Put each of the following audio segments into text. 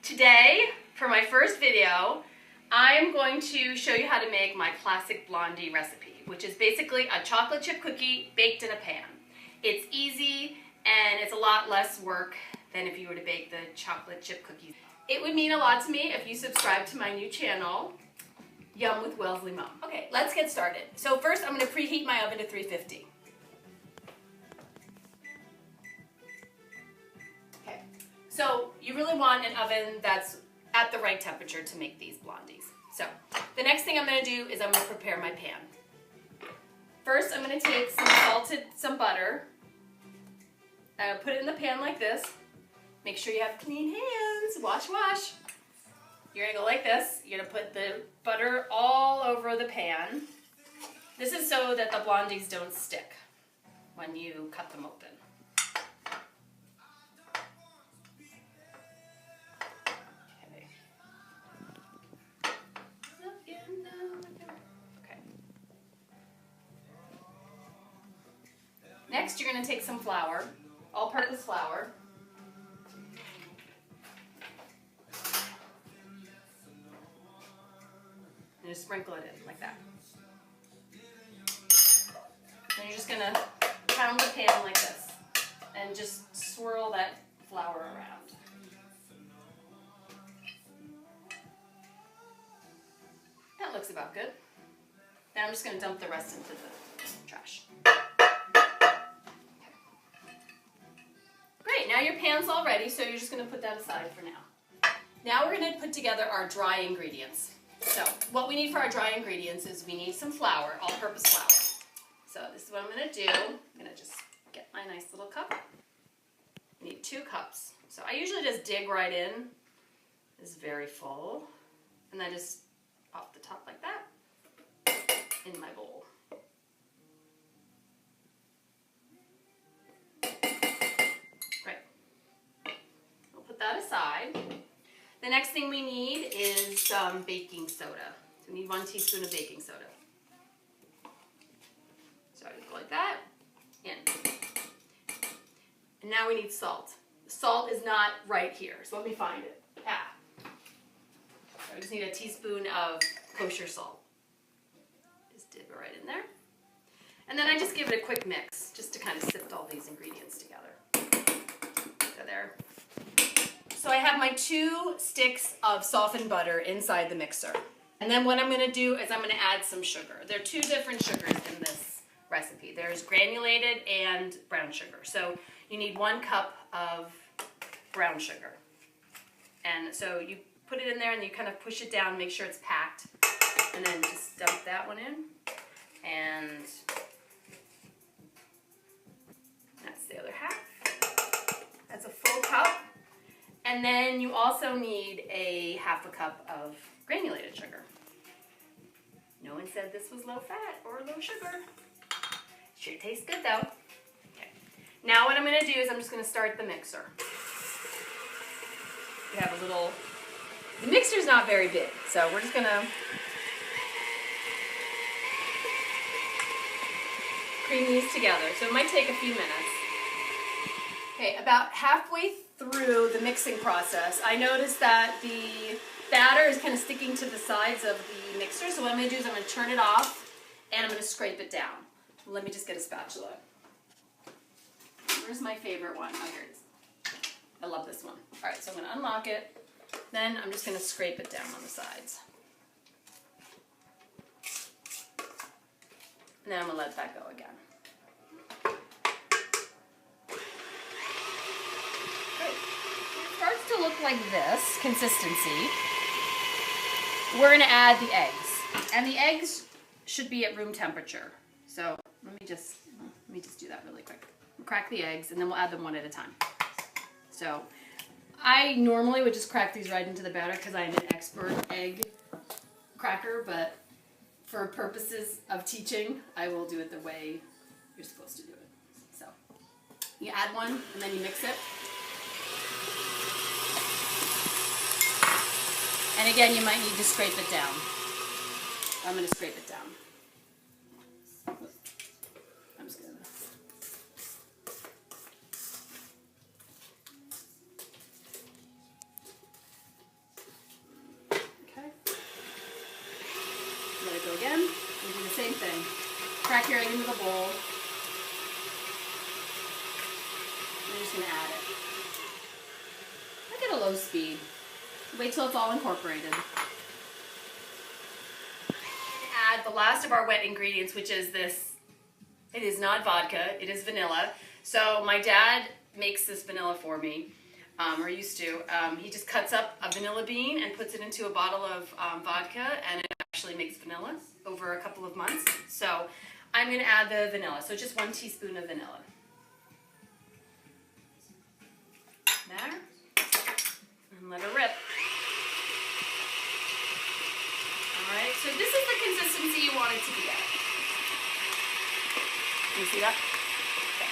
Today, for my first video, I'm going to show you how to make my classic blondie recipe, which is basically a chocolate chip cookie baked in a pan. It's easy and it's a lot less work than if you were to bake the chocolate chip cookies. It would mean a lot to me if you subscribe to my new channel, Yum with Wellesley Mom. Okay, let's get started. So first I'm going to preheat my oven to 350. Okay, so you really want an oven that's at the right temperature to make these blondies. So the next thing I'm going to do is I'm going to prepare my pan. First I'm going to take some butter, put it in the pan like this. Make sure you have clean hands, wash. You're going to go like this. You're going to put the butter all over the pan. This is so that the blondies don't stick when you cut them open. Okay. Next, you're going to take some flour, all-purpose flour. And just sprinkle it in like that. And you're just going to pound the pan like this and just swirl that flour around. That looks about good. Now I'm just going to dump the rest into the trash. Okay. Great, now your pan's all ready, so you're just going to put that aside for now. Now we're going to put together our dry ingredients. So what we need for our dry ingredients is we need some flour, all-purpose flour. So this is what I'm going to do. I'm going to just get my nice little cup. I need 2 cups. So I usually just dig right in. It's very full. And then just off the top like that in my bowl. Great. We'll put that aside. The next thing we need is some baking soda. So we need 1 teaspoon of baking soda. So I just go like that, in. And now we need salt. Salt is not right here, so let me find it. So I just need a teaspoon of kosher salt. Just dip it right in there. And then I just give it a quick mix, just to kind of sift all these ingredients together. So there. So I have my 2 sticks of softened butter inside the mixer. And then what I'm going to do is I'm going to add some sugar. There are 2 different sugars in this recipe. There's granulated and brown sugar. So you need 1 cup of brown sugar. And so you put it in there and you kind of push it down, make sure it's packed. And then just dump that one in. And that's the other half. That's a full cup. And then you also need a ½ cup of granulated sugar. No one said this was low fat or low sugar. Sure tastes good though. Okay. Now what I'm going to do is I'm just going to start the mixer. We have a little, the mixer's not very big, so we're just going to cream these together. So it might take a few minutes. Okay, about halfway through the mixing process, I noticed that the batter is kind of sticking to the sides of the mixer. So what I'm going to do is I'm going to turn it off and I'm going to scrape it down. Let me just get a spatula. Where's my favorite one? Oh, here it is. I love this one. All right, so I'm going to unlock it. Then I'm just going to scrape it down on the sides. And then I'm going to let that go again. To look like this consistency, we're going to add the eggs, and the eggs should be at room temperature. So let me just do that really quick. We'll crack the eggs and then we'll add them one at a time. So I normally would just crack these right into the batter because I'm an expert egg cracker, but for purposes of teaching I will do it the way you're supposed to do it. So you add one and then you mix it. And again, you might need to scrape it down. I'm going to scrape it down. I'm just going to We'll do the same thing. Crack your egg into the bowl. I'm just going to add it. Make it a low speed. Wait till it's all incorporated. Add the last of our wet ingredients, which is this. It is not vodka, it is vanilla. So my dad makes this vanilla for me, or used to. He just cuts up a vanilla bean and puts it into a bottle of vodka, and it actually makes vanilla over a couple of months. So I'm going to add the vanilla. So just 1 teaspoon of vanilla. There. And let her rip. Alright, so this is the consistency you want it to be at. Can you see that? Okay.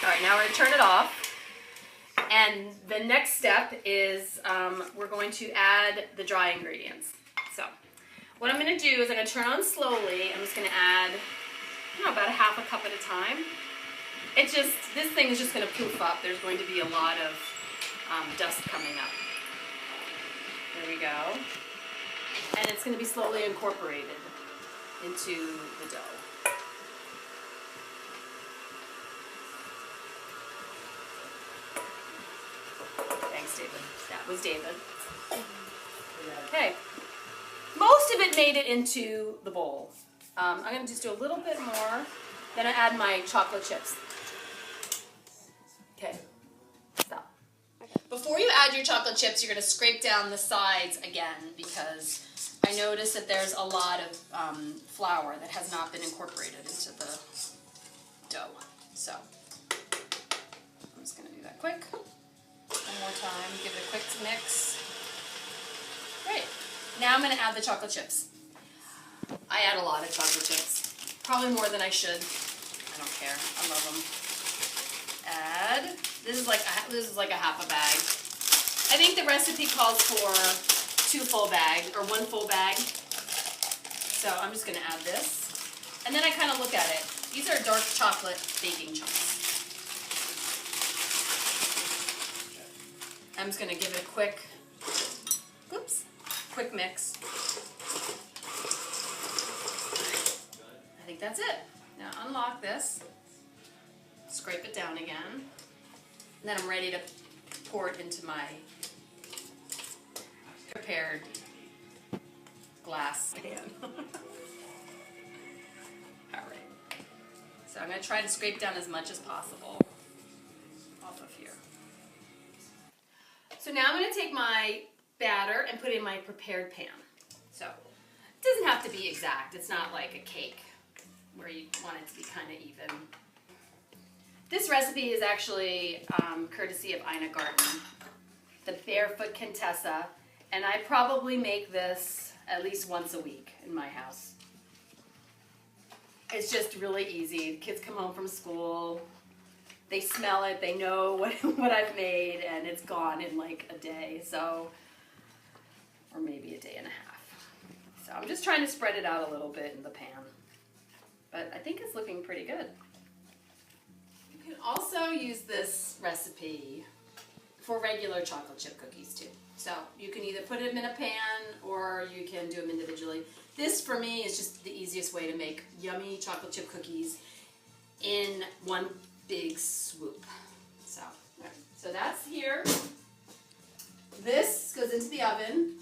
Alright, now we're going to turn it off. And the next step is we're going to add the dry ingredients. So what I'm going to do is I'm going to turn on slowly. I'm just going to add, about a half a cup at a time. This thing is just going to poof up. There's going to be a lot of dust coming up. There we go. And it's going to be slowly incorporated into the dough. Thanks, David. That was David. Okay. Most of it made it into the bowl. I'm going to just do a little bit more. Then I add my chocolate chips. Okay. Stop. Before you add your chocolate chips, you're going to scrape down the sides again because I noticed that there's a lot of flour that has not been incorporated into the dough. So I'm just going to do that quick. One more time. Give it a quick mix. Great. Now I'm going to add the chocolate chips. I add a lot of chocolate chips. Probably more than I should. I don't care. I love them. Add. This is like a half a bag. I think the recipe calls for 2 full bags or 1 full bag. So I'm just going to add this. And then I kind of look at it. These are dark chocolate baking chunks. I'm just going to give it a quick mix. I think that's it. Now unlock this, scrape it down again, and then I'm ready to pour it into my prepared glass pan. Alright, so I'm going to try to scrape down as much as possible off of here. So now I'm going to take my batter and put it in my prepared pan. So it doesn't have to be exact. It's not like a cake where you want it to be kind of even. This recipe is actually courtesy of Ina Garten, the Barefoot Contessa, and I probably make this at least once a week in my house. It's just really easy. The kids come home from school, they smell it, they know what I've made, and it's gone in like a day, so, or maybe a day and a half. So I'm just trying to spread it out a little bit in the pan. But I think it's looking pretty good. You can also use this recipe for regular chocolate chip cookies too. So you can either put them in a pan or you can do them individually. This for me is just the easiest way to make yummy chocolate chip cookies in one big swoop. So that's here. This goes into the oven.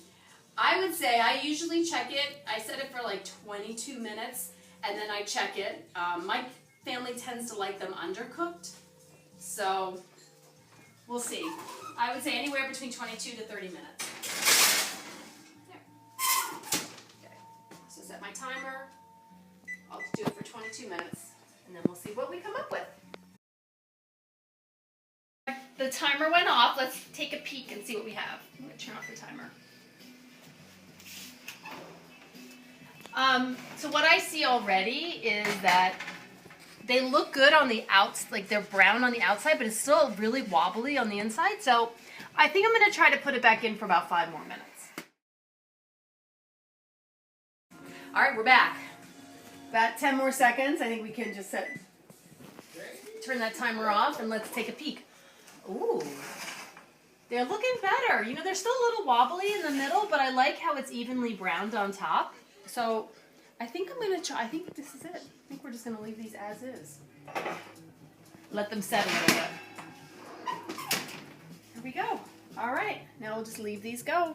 I would say I usually check it. I set it for like 22 minutes. And then I check it. My family tends to like them undercooked, so we'll see. I would say anywhere between 22 to 30 minutes. There. Okay. So set my timer. I'll do it for 22 minutes, and then we'll see what we come up with. The timer went off. Let's take a peek and see what we have. I'm going to turn off the timer. So what I see already is that they look good on the outside, like they're brown on the outside, but it's still really wobbly on the inside. So I think I'm going to try to put it back in for about 5 more minutes. All right, we're back. About 10 more seconds. I think we can just turn that timer off and let's take a peek. Ooh, they're looking better. They're still a little wobbly in the middle, but I like how it's evenly browned on top. So I think I'm gonna try. I think this is it. I think we're just gonna leave these as is. Let them set a little bit. Here we go. All right, now we'll just leave these go.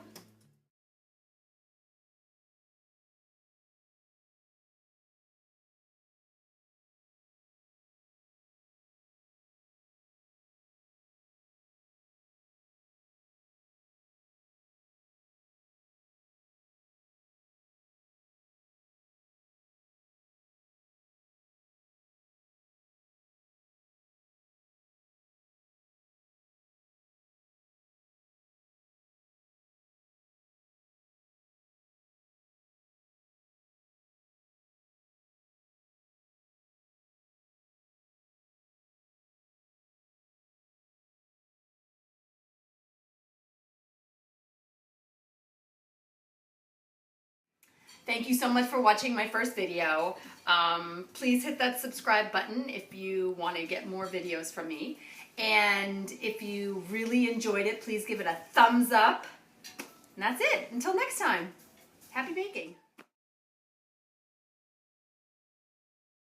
Thank you so much for watching my first video. Please hit that subscribe button if you want to get more videos from me. And if you really enjoyed it, please give it a thumbs up. And that's it. Until next time, happy baking.